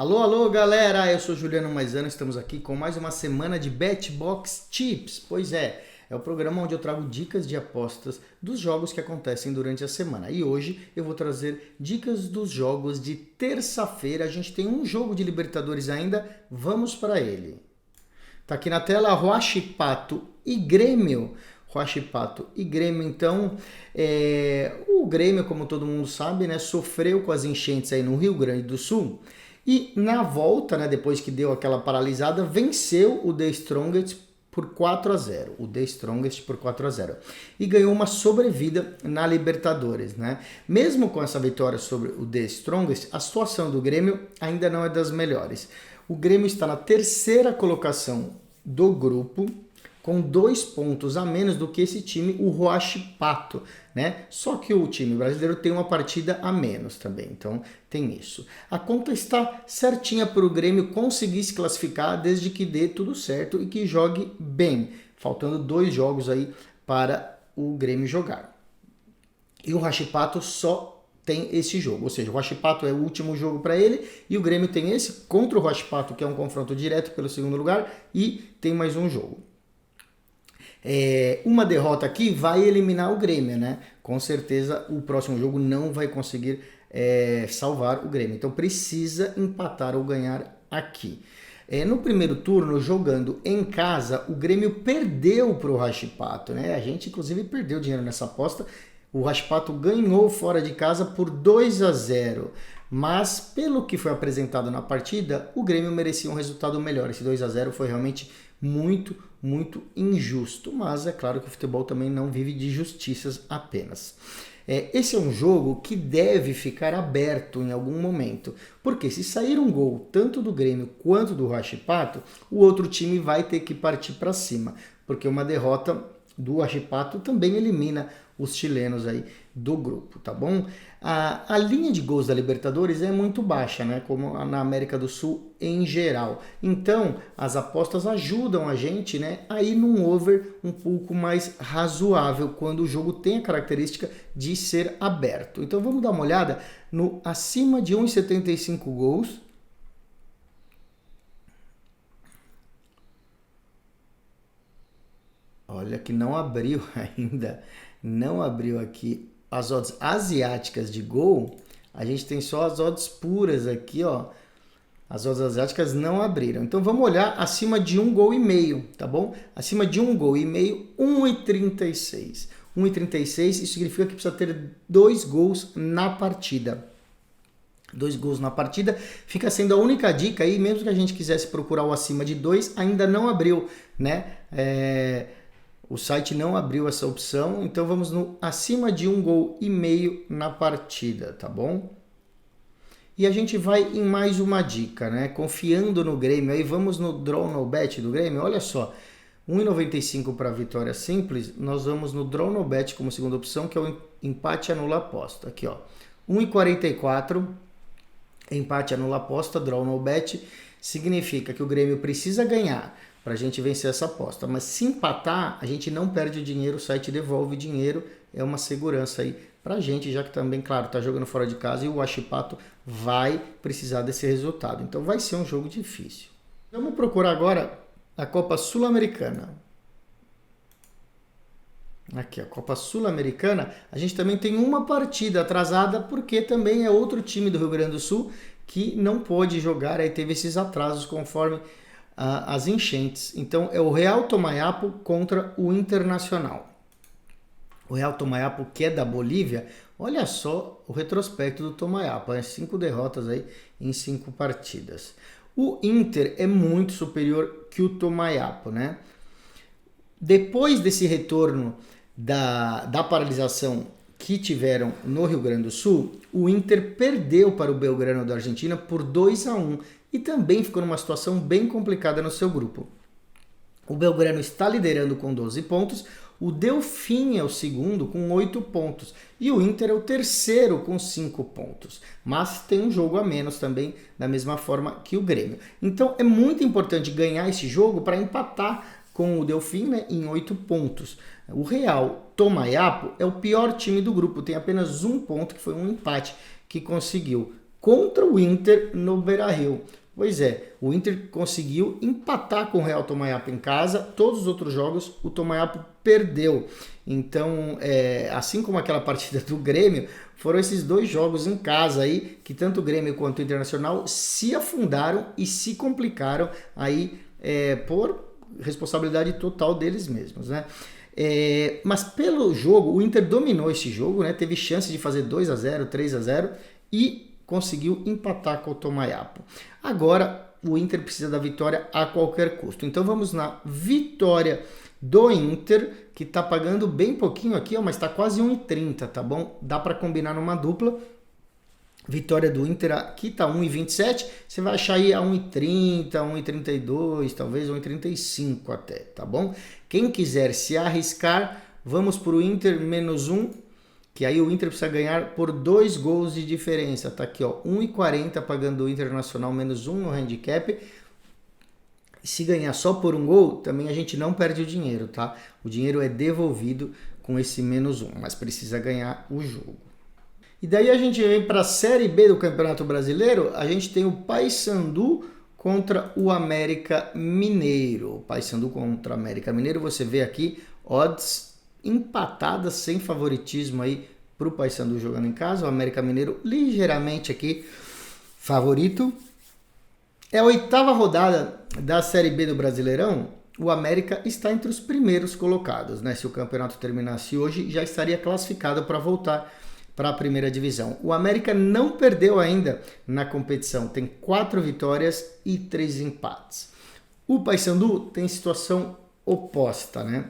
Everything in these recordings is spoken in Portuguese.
Alô, alô, galera! Eu sou Juliano Maisano, estamos aqui com mais uma semana de BetBox Tips. Pois é o programa onde eu trago dicas de apostas dos jogos que acontecem durante a semana. E hoje eu vou trazer dicas dos jogos de terça-feira. A gente tem um jogo de Libertadores ainda, vamos para ele. Tá aqui na tela Huachipato e Grêmio. Huachipato e Grêmio, então, o Grêmio, como todo mundo sabe, né, sofreu com as enchentes aí no Rio Grande do Sul. E na volta, né, depois que deu aquela paralisada, venceu o The Strongest por 4-0. O The Strongest por 4-0. E ganhou uma sobrevida na Libertadores, né? Mesmo com essa vitória sobre o The Strongest, a situação do Grêmio ainda não é das melhores. O Grêmio está na terceira colocação do grupo, com 2 pontos a menos do que esse time, o Huachipato, né? Só que o time brasileiro tem uma partida a menos também, então tem isso. A conta está certinha para o Grêmio conseguir se classificar desde que dê tudo certo e que jogue bem, faltando 2 jogos aí para o Grêmio jogar. E o Huachipato só tem esse jogo, ou seja, o Huachipato é o último jogo para ele e o Grêmio tem esse contra o Huachipato, que é um confronto direto pelo segundo lugar, e tem mais um jogo. Uma derrota aqui vai eliminar o Grêmio, né? Com certeza o próximo jogo não vai conseguir salvar o Grêmio. Então precisa empatar ou ganhar aqui. No primeiro turno, jogando em casa, o Grêmio perdeu para o Huachipato, né? A gente inclusive perdeu dinheiro nessa aposta. O Huachipato ganhou fora de casa por 2-0. Mas pelo que foi apresentado na partida, o Grêmio merecia um resultado melhor. Esse 2-0 foi realmente muito injusto, mas é claro que o futebol também não vive de justiças apenas. Esse é um jogo que deve ficar aberto em algum momento, porque se sair um gol tanto do Grêmio quanto do Huachipato, o outro time vai ter que partir para cima, porque uma derrota do Huachipato também elimina os chilenos aí do grupo, tá bom? A linha de gols da Libertadores é muito baixa, né? Como na América do Sul em geral. Então, as apostas ajudam a gente, né, a ir num over um pouco mais razoável quando o jogo tem a característica de ser aberto. Então, vamos dar uma olhada no acima de 1,75 gols. Olha que não abriu ainda, não abriu aqui as odds asiáticas de gol. A gente tem só as odds puras aqui, ó. As odds asiáticas não abriram. Então vamos olhar acima de 1,5 gol, tá bom? Acima de 1,5 gol, 1,36. 1,36, isso significa que precisa ter 2 gols na partida. 2 gols na partida, fica sendo a única dica aí, mesmo que a gente quisesse procurar o acima de 2, ainda não abriu, né? O site não abriu essa opção, então vamos no acima de 1,5 gol na partida, tá bom? E a gente vai em mais uma dica, né? Confiando no Grêmio, aí vamos no Draw No Bet do Grêmio, olha só, 1,95 para vitória simples, nós vamos no Draw No Bet como segunda opção, que é o empate anula aposta, aqui ó, 1,44, empate anula aposta, Draw No Bet, significa que o Grêmio precisa ganhar para a gente vencer essa aposta. Mas se empatar, a gente não perde o dinheiro, o site devolve dinheiro, é uma segurança aí para a gente, já que também, claro, está jogando fora de casa e o Huachipato vai precisar desse resultado. Então vai ser um jogo difícil. Vamos procurar agora a Copa Sul-Americana. Aqui, a Copa Sul-Americana, a gente também tem uma partida atrasada, porque também é outro time do Rio Grande do Sul que não pôde jogar, aí teve esses atrasos conforme as enchentes. Então é o Real Tomayapo contra o Internacional. O Real Tomayapo, que é da Bolívia, olha só o retrospecto do Tomayapo, 5 derrotas aí em 5 partidas. O Inter é muito superior que o Tomayapo, né? Depois desse retorno da paralisação que tiveram no Rio Grande do Sul, o Inter perdeu para o Belgrano da Argentina por 2-1 e também ficou numa situação bem complicada no seu grupo. O Belgrano está liderando com 12 pontos, o Delfim é o segundo com 8 pontos e o Inter é o terceiro com 5 pontos, mas tem um jogo a menos também, da mesma forma que o Grêmio. Então é muito importante ganhar esse jogo para empatar com o Delfim, né, em 8 pontos. O Real Tomayapo é o pior time do grupo, tem apenas 1 ponto, que foi um empate que conseguiu contra o Inter no Beira-Rio. Pois é, o Inter conseguiu empatar com o Real Tomayapo em casa, todos os outros jogos o Tomayapo perdeu. Então, assim como aquela partida do Grêmio, foram esses dois jogos em casa aí, que tanto o Grêmio quanto o Internacional se afundaram e se complicaram aí por responsabilidade total deles mesmos, né? Mas pelo jogo, o Inter dominou esse jogo, né? Teve chance de fazer 2-0, 3-0 e conseguiu empatar com o Tomayapo. Agora, o Inter precisa da vitória a qualquer custo. Então vamos na vitória do Inter, que está pagando bem pouquinho aqui, mas está quase 1,30, tá bom? Dá para combinar numa dupla. Vitória do Inter aqui está 1,27, você vai achar aí a 1,30, 1,32, talvez 1,35 até, tá bom? Quem quiser se arriscar, vamos para o Inter menos 1, que aí o Inter precisa ganhar por 2 gols de diferença, tá aqui ó, 1,40 pagando o Internacional menos 1 no handicap. Se ganhar só por 1 gol, também a gente não perde o dinheiro, tá? O dinheiro é devolvido com esse menos 1, mas precisa ganhar o jogo. E daí a gente vem para a Série B do Campeonato Brasileiro, a gente tem o Paysandu contra o América Mineiro. O Paysandu contra o América Mineiro, você vê aqui odds empatadas, sem favoritismo aí para o Paysandu jogando em casa. O América Mineiro ligeiramente aqui favorito. É a 8ª rodada da Série B do Brasileirão. O América está entre os primeiros colocados, né? Se o campeonato terminasse hoje, já estaria classificado para voltar para a primeira divisão. O América não perdeu ainda na competição, tem 4 vitórias e 3 empates. O Paysandu tem situação oposta, né?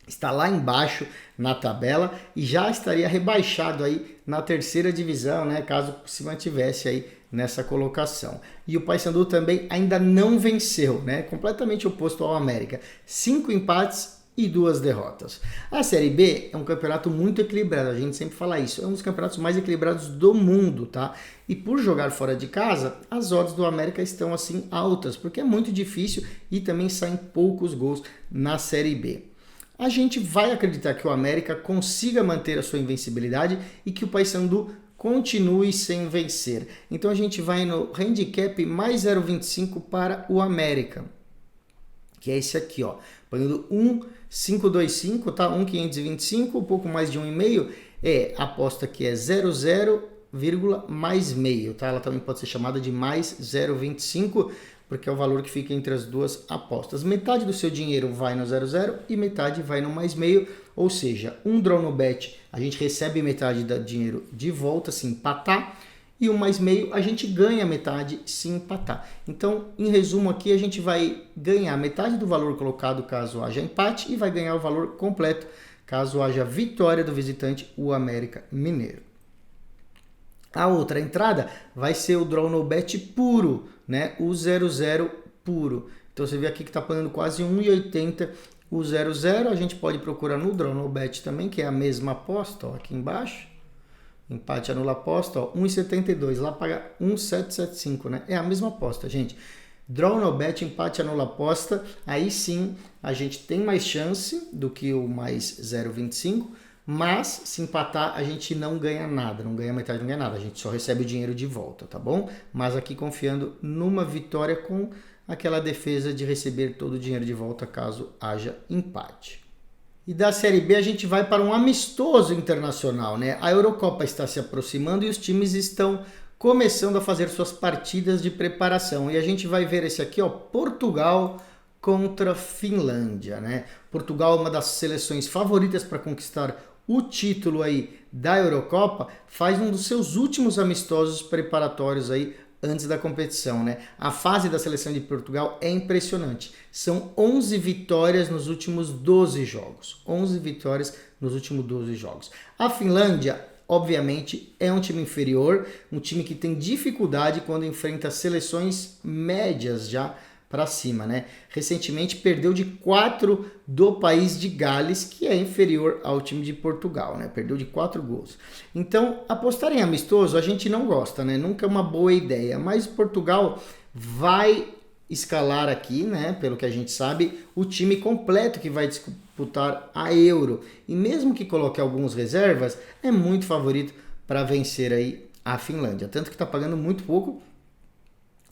Está lá embaixo na tabela e já estaria rebaixado aí na 3ª divisão, né? Caso se mantivesse aí nessa colocação. E o Paysandu também ainda não venceu, né? Completamente oposto ao América. 5 empates e 2 derrotas. A Série B é um campeonato muito equilibrado, a gente sempre fala isso, é um dos campeonatos mais equilibrados do mundo, tá? E por jogar fora de casa, as odds do América estão assim altas, porque é muito difícil e também saem poucos gols na Série B. A gente vai acreditar que o América consiga manter a sua invencibilidade e que o Paysandu continue sem vencer. Então a gente vai no handicap mais 0,25 para o América, que é esse aqui, ó, pagando 1,525, tá? 1,525, um pouco mais de 1,5, a aposta que é 0,0, mais meio, tá? Ela também pode ser chamada de mais 0,25, porque é o valor que fica entre as duas apostas. Metade do seu dinheiro vai no 0,0 e metade vai no mais meio, ou seja, um draw no bet, a gente recebe metade do dinheiro de volta se empatar, e o mais meio a gente ganha metade se empatar. Então, em resumo aqui, a gente vai ganhar metade do valor colocado caso haja empate e vai ganhar o valor completo caso haja vitória do visitante, o América Mineiro. A outra entrada vai ser o draw no bet puro, né? O 0,0 puro. Então você vê aqui que está pagando quase 1,80 o 0,0. A gente pode procurar no draw no bet também, que é a mesma aposta, ó, aqui embaixo. Empate anula aposta, ó, 1,72, lá paga 1,775, né? É a mesma aposta, gente. Draw no bet, empate anula aposta, aí sim a gente tem mais chance do que o mais 0,25, mas se empatar a gente não ganha nada, não ganha metade, não ganha nada, a gente só recebe o dinheiro de volta, tá bom? Mas aqui confiando numa vitória com aquela defesa de receber todo o dinheiro de volta caso haja empate. E da Série B a gente vai para um amistoso internacional, né? A Eurocopa está se aproximando e os times estão começando a fazer suas partidas de preparação. E a gente vai ver esse aqui, ó, Portugal contra Finlândia, né? Portugal é uma das seleções favoritas para conquistar o título aí da Eurocopa, faz um dos seus últimos amistosos preparatórios aí antes da competição, né? A fase da seleção de Portugal é impressionante. São 11 vitórias nos últimos 12 jogos. 11 vitórias nos últimos 12 jogos. A Finlândia, obviamente, é um time inferior, um time que tem dificuldade quando enfrenta seleções médias já para cima, né? Recentemente perdeu de 4 do país de Gales, que é inferior ao time de Portugal, né? Perdeu de 4 gols. Então, apostar em amistoso a gente não gosta, né? Nunca é uma boa ideia, mas Portugal vai escalar aqui, né? Pelo que a gente sabe, o time completo que vai disputar a Euro. E mesmo que coloque alguns reservas, é muito favorito para vencer aí a Finlândia. Tanto que está pagando muito pouco,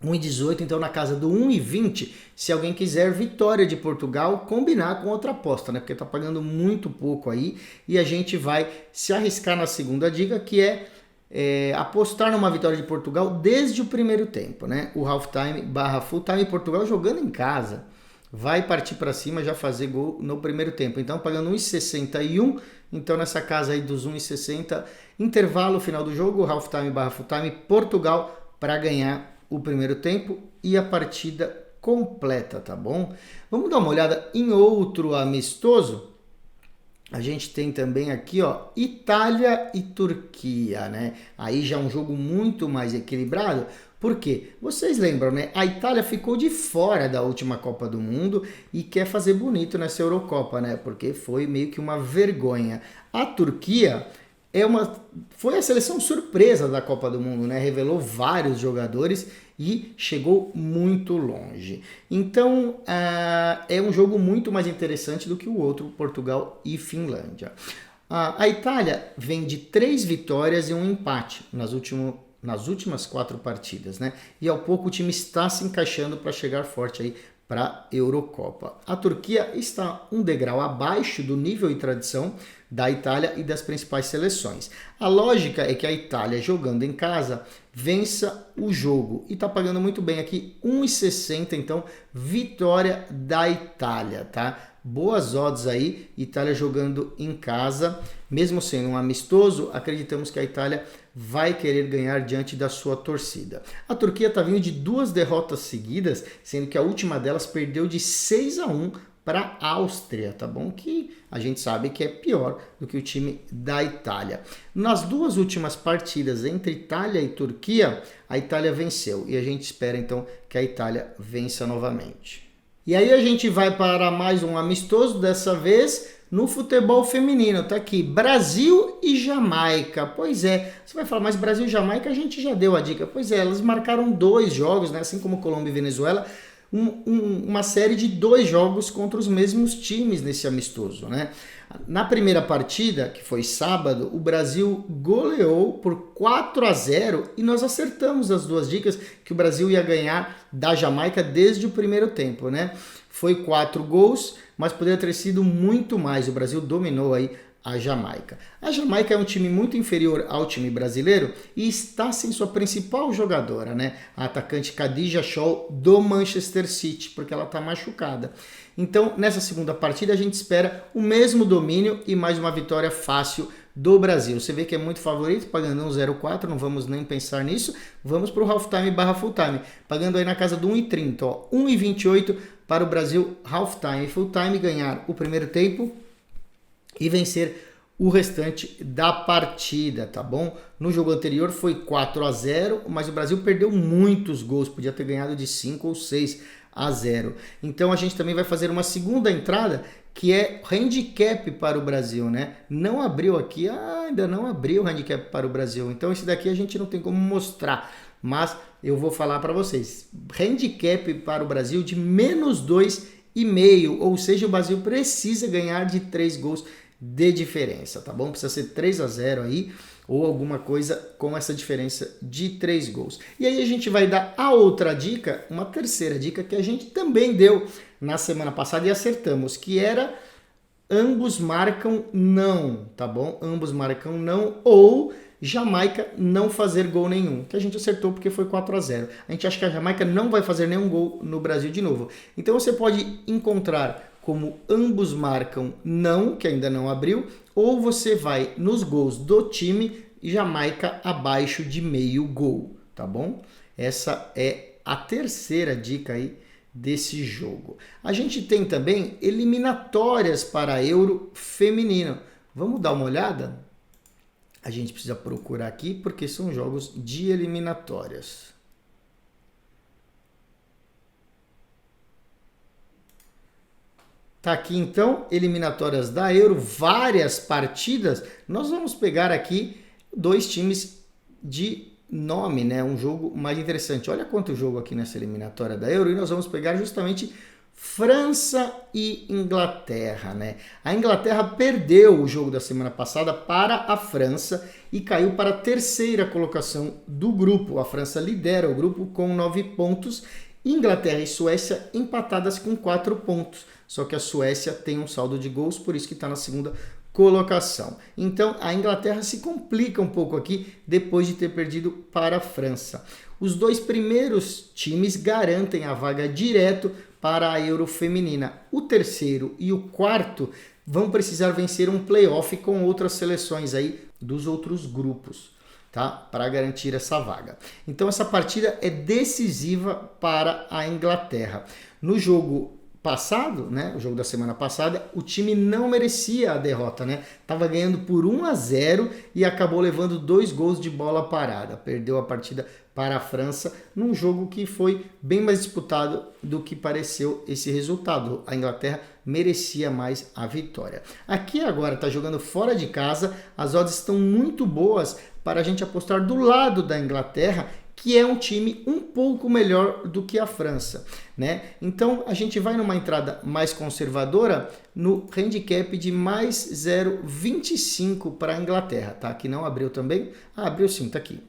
1,18, então na casa do 1,20, se alguém quiser vitória de Portugal, combinar com outra aposta, né? Porque está pagando muito pouco aí e a gente vai se arriscar na segunda dica, que é apostar numa vitória de Portugal desde o primeiro tempo, né? O halftime barra full time, Portugal jogando em casa, vai partir para cima, já fazer gol no primeiro tempo. Então pagando 1,61, então nessa casa aí dos 1,60, intervalo final do jogo, halftime barra full time, Portugal para ganhar o primeiro tempo e a partida completa, tá bom? Vamos dar uma olhada em outro amistoso. A gente tem também aqui, ó, Itália e Turquia, né? Aí já é um jogo muito mais equilibrado. Por quê? Vocês lembram, né? A Itália ficou de fora da última Copa do Mundo e quer fazer bonito nessa Eurocopa, né? Porque foi meio que uma vergonha. A Turquia foi a seleção surpresa da Copa do Mundo, né? Revelou vários jogadores e chegou muito longe. Então, é um jogo muito mais interessante do que o outro, Portugal e Finlândia. A Itália vem de 3 vitórias e um empate nas últimas 4 partidas, né? E ao pouco o time está se encaixando para chegar forte aí para a Eurocopa. A Turquia está um degrau abaixo do nível e tradição da Itália e das principais seleções. A lógica é que a Itália, jogando em casa, vença o jogo. E está pagando muito bem aqui, 1,60, então vitória da Itália, tá? Boas odds aí, Itália jogando em casa, mesmo sendo um amistoso, acreditamos que a Itália vai querer ganhar diante da sua torcida. A Turquia está vindo de 2 derrotas seguidas, sendo que a última delas perdeu de 6-1 para a Áustria, tá bom? Que a gente sabe que é pior do que o time da Itália. Nas 2 últimas partidas entre Itália e Turquia, a Itália venceu e a gente espera então que a Itália vença novamente. E aí a gente vai para mais um amistoso, dessa vez no futebol feminino. Tá aqui, Brasil e Jamaica. Pois é, você vai falar, mas Brasil e Jamaica a gente já deu a dica. Pois é, elas marcaram 2 jogos, né? Assim como Colômbia e Venezuela, uma série de 2 jogos contra os mesmos times nesse amistoso, né? Na primeira partida, que foi sábado, o Brasil goleou por 4-0 e nós acertamos as 2 dicas que o Brasil ia ganhar da Jamaica desde o primeiro tempo, né? Foi 4 gols, mas poderia ter sido muito mais. O Brasil dominou aí a Jamaica. A Jamaica é um time muito inferior ao time brasileiro e está sem sua principal jogadora, né? A atacante Khadija Shaw do Manchester City, porque ela está machucada. Então, nessa segunda partida, a gente espera o mesmo domínio e mais uma vitória fácil do Brasil. Você vê que é muito favorito, pagando 1,04, não vamos nem pensar nisso. Vamos para o halftime barra full time, pagando aí na casa do 1,30, ó, 1,28 para o Brasil halftime e full time ganhar o primeiro tempo e vencer o restante da partida, tá bom? No jogo anterior foi 4-0, mas o Brasil perdeu muitos gols, podia ter ganhado de 5 ou 6-0. Então a gente também vai fazer uma segunda entrada, que é handicap para o Brasil, né? Não abriu aqui, ainda não abriu o handicap para o Brasil. Então esse daqui a gente não tem como mostrar, mas eu vou falar para vocês. Handicap para o Brasil de -2,5, ou seja, o Brasil precisa ganhar de 3 gols de diferença, tá bom? Precisa ser 3-0 aí, ou alguma coisa com essa diferença de 3 gols. E aí a gente vai dar a outra dica, uma terceira dica que a gente também deu na semana passada e acertamos, que era ambos marcam não, tá bom? Ambos marcam não, ou Jamaica não fazer gol nenhum, que a gente acertou porque foi 4-0. A gente acha que a Jamaica não vai fazer nenhum gol no Brasil de novo. Então você pode encontrar como ambos marcam não, que ainda não abriu, ou você vai nos gols do time Jamaica abaixo de meio gol, tá bom? Essa é a terceira dica aí desse jogo. A gente tem também eliminatórias para Euro feminino. Vamos dar uma olhada? A gente precisa procurar aqui porque são jogos de eliminatórias. Tá aqui então, eliminatórias da Euro, várias partidas. Nós vamos pegar aqui 2 times de nome, né? Um jogo mais interessante. Olha quanto jogo aqui nessa eliminatória da Euro e nós vamos pegar justamente França e Inglaterra, né? A Inglaterra perdeu o jogo da semana passada para a França e caiu para a terceira colocação do grupo. A França lidera o grupo com 9 pontos. Inglaterra e Suécia empatadas com 4 pontos. Só que a Suécia tem um saldo de gols, por isso que está na segunda colocação. Então a Inglaterra se complica um pouco aqui depois de ter perdido para a França. Os 2 primeiros times garantem a vaga direto para a Euro feminina. O terceiro e o quarto vão precisar vencer um playoff com outras seleções aí dos outros grupos, tá? Para garantir essa vaga. Então essa partida é decisiva para a Inglaterra. No jogo passado, né, o jogo da semana passada, o time não merecia a derrota, né? Tava ganhando por 1-0 e acabou levando 2 gols de bola parada. Perdeu a partida para a França num jogo que foi bem mais disputado do que pareceu esse resultado. A Inglaterra merecia mais a vitória. Aqui agora está jogando fora de casa, as odds estão muito boas para a gente apostar do lado da Inglaterra, que é um time um pouco melhor do que a França, né? Então a gente vai numa entrada mais conservadora no handicap de mais 0,25 para a Inglaterra, tá? Que não abriu também. Ah, abriu sim, tá aqui.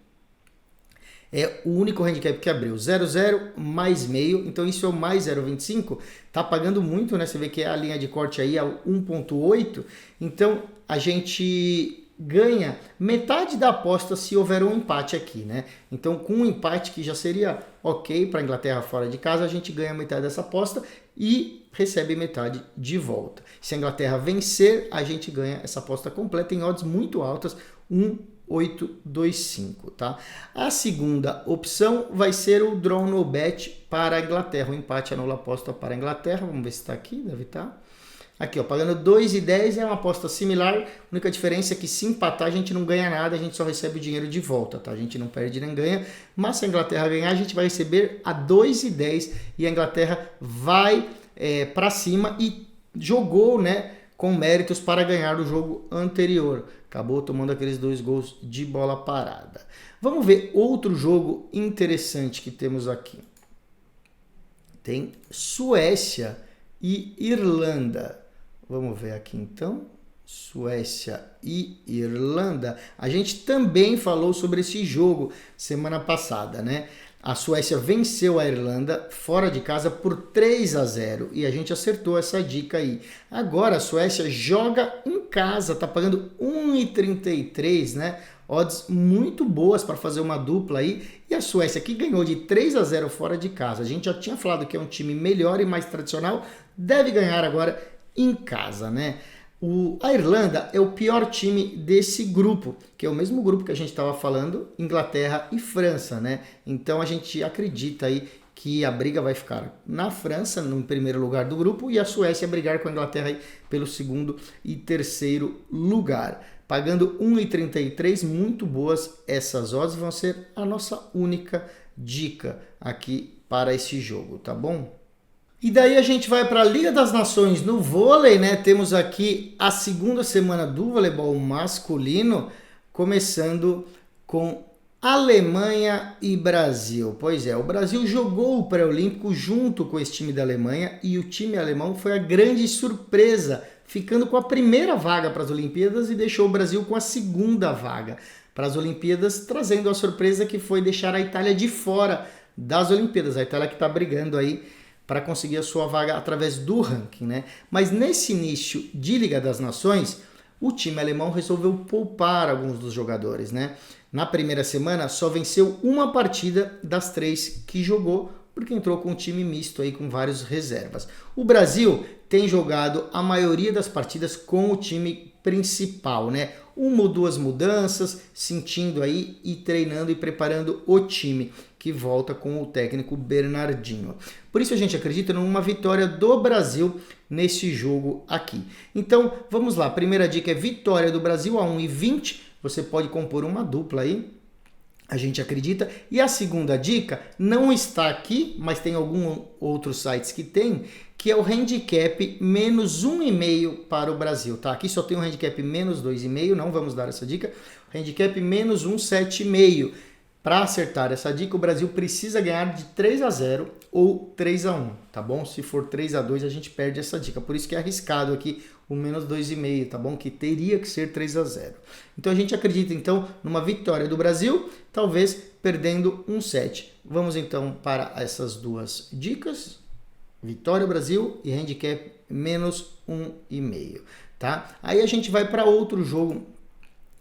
É o único handicap que abriu, 0,0 mais meio, então isso é o mais 0,25, tá pagando muito, né? Você vê que a linha de corte aí é 1,8, então a gente ganha metade da aposta se houver um empate aqui, né? Então com um empate que já seria ok para a Inglaterra fora de casa, a gente ganha metade dessa aposta e recebe metade de volta. Se a Inglaterra vencer, a gente ganha essa aposta completa em odds muito altas, 1,825, tá? A segunda opção vai ser o draw no bet para a Inglaterra. O empate anula a aposta para a Inglaterra. Vamos ver se está aqui, deve estar. Aqui, ó, pagando 2,10 é uma aposta similar. A única diferença é que se empatar a gente não ganha nada, a gente só recebe o dinheiro de volta, tá? A gente não perde nem ganha. Mas se a Inglaterra ganhar, a gente vai receber a 2,10 e a Inglaterra vai para cima e jogou, né, com méritos para ganhar o jogo anterior. Acabou tomando aqueles 2 gols de bola parada. Vamos ver outro jogo interessante que temos aqui. Tem Suécia e Irlanda. Vamos ver aqui então. Suécia e Irlanda. A gente também falou sobre esse jogo semana passada, né? A Suécia venceu a Irlanda fora de casa por 3-0 e a gente acertou essa dica aí. Agora a Suécia joga em casa, tá pagando 1,33, né? Odds muito boas para fazer uma dupla aí. E a Suécia que ganhou de 3-0 fora de casa. A gente já tinha falado que é um time melhor e mais tradicional, deve ganhar agora em casa, né? A Irlanda é o pior time desse grupo, que é o mesmo grupo que a gente estava falando, Inglaterra e França, né? Então a gente acredita aí que a briga vai ficar na França, no primeiro lugar do grupo, e a Suécia brigar com a Inglaterra aí pelo segundo e terceiro lugar. Pagando 1,33, muito boas essas odds, vão ser a nossa única dica aqui para esse jogo, tá bom? E daí a gente vai para a Liga das Nações no vôlei, né? Temos aqui a segunda semana do voleibol masculino, começando com Alemanha e Brasil. Pois é, o Brasil jogou o pré-olímpico junto com esse time da Alemanha e o time alemão foi a grande surpresa, ficando com a primeira vaga para as Olimpíadas e deixou o Brasil com a segunda vaga para as Olimpíadas, trazendo a surpresa que foi deixar a Itália de fora das Olimpíadas. A Itália que está brigando aí para conseguir a sua vaga através do ranking, né? Mas nesse início de Liga das Nações, o time alemão resolveu poupar alguns dos jogadores, né? Na primeira semana só venceu uma partida das 3 que jogou, porque entrou com um time misto aí com vários reservas. O Brasil tem jogado a maioria das partidas com o time principal, né? 1 ou 2 mudanças, sentindo aí e treinando e preparando o time, que volta com o técnico Bernardinho. Por isso a gente acredita numa vitória do Brasil nesse jogo aqui. Então, vamos lá. A primeira dica é vitória do Brasil a 1,20. Você pode compor uma dupla aí, a gente acredita. E a segunda dica não está aqui, mas tem alguns outros sites que tem, que é o handicap menos 1,5 para o Brasil, tá? Aqui só tem um handicap menos 2,5, não vamos dar essa dica. Handicap menos 1,75. Para acertar essa dica, o Brasil precisa ganhar de 3-0 ou 3-1, tá bom? Se for 3-2, a gente perde essa dica. Por isso que é arriscado aqui o menos 2,5, tá bom? Que teria que ser 3-0. Então a gente acredita então numa vitória do Brasil, talvez perdendo um set. Vamos então para essas duas dicas. Vitória Brasil e handicap menos 1,5, tá? Aí a gente vai para outro jogo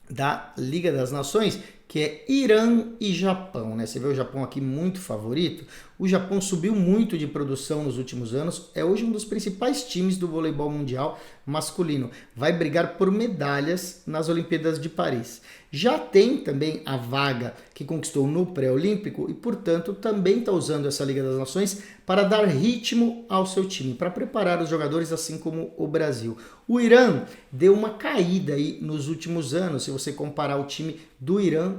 da Liga das Nações, que é Irã e Japão, né? Você vê o Japão aqui muito favorito. O Japão subiu muito de produção nos últimos anos, é hoje um dos principais times do voleibol mundial masculino. Vai brigar por medalhas nas Olimpíadas de Paris. Já tem também a vaga que conquistou no pré-olímpico e, portanto, também está usando essa Liga das Nações para dar ritmo ao seu time, para preparar os jogadores, assim como o Brasil. O Irã deu uma caída aí nos últimos anos, se você comparar o time do Irã,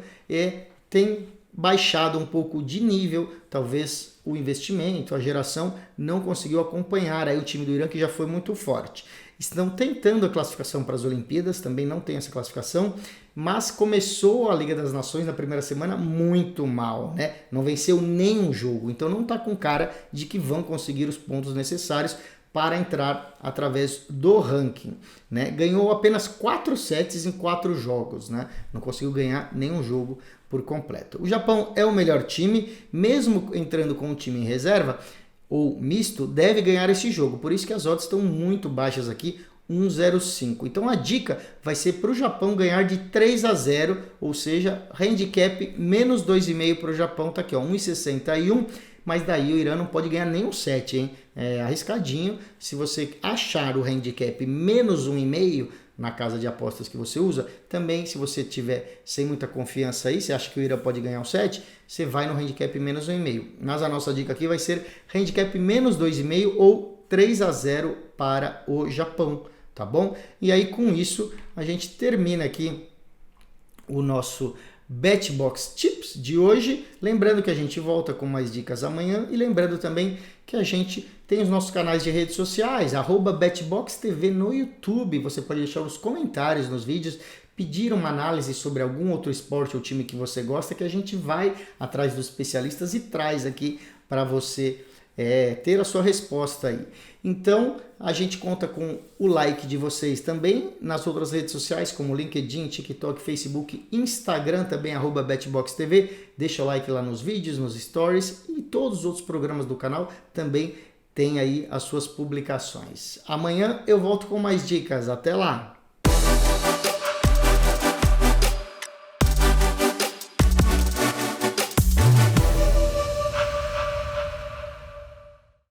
tem baixado um pouco de nível, talvez o investimento, a geração não conseguiu acompanhar aí o time do Irã, que já foi muito forte. Estão tentando a classificação para as Olimpíadas, também não tem essa classificação, mas começou a Liga das Nações na primeira semana muito mal, né? Não venceu nenhum jogo, então não está com cara de que vão conseguir os pontos necessários para entrar através do ranking, né? Ganhou apenas 4 sets em 4 jogos, né? Não conseguiu ganhar nenhum jogo por completo. O Japão é o melhor time, mesmo entrando com o time em reserva ou misto, deve ganhar esse jogo. Por isso que as odds estão muito baixas aqui, 1,05. Então a dica vai ser para o Japão ganhar de 3-0, ou seja, handicap menos 2,5 para o Japão, tá aqui, ó, 1,61. Mas daí o Irã não pode ganhar nem um set, hein? É arriscadinho. Se você achar o handicap menos 1,5 na casa de apostas que você usa, também se você tiver sem muita confiança aí, você acha que o Irã pode ganhar um set, você vai no handicap menos 1,5. Mas a nossa dica aqui vai ser handicap menos 2,5 ou 3-0 para o Japão, tá bom? E aí com isso a gente termina aqui o nosso BetBox Tips de hoje. Lembrando que a gente volta com mais dicas amanhã e lembrando também que a gente tem os nossos canais de redes sociais, @BetBoxTV no YouTube. Você pode deixar os comentários nos vídeos, pedir uma análise sobre algum outro esporte ou time que você gosta, que a gente vai atrás dos especialistas e traz aqui para você ter a sua resposta aí. Então, a gente conta com o like de vocês também nas outras redes sociais, como LinkedIn, TikTok, Facebook, Instagram, também @BetBoxTV. Deixa o like lá nos vídeos, nos stories e todos os outros programas do canal também tem aí as suas publicações. Amanhã eu volto com mais dicas. Até lá!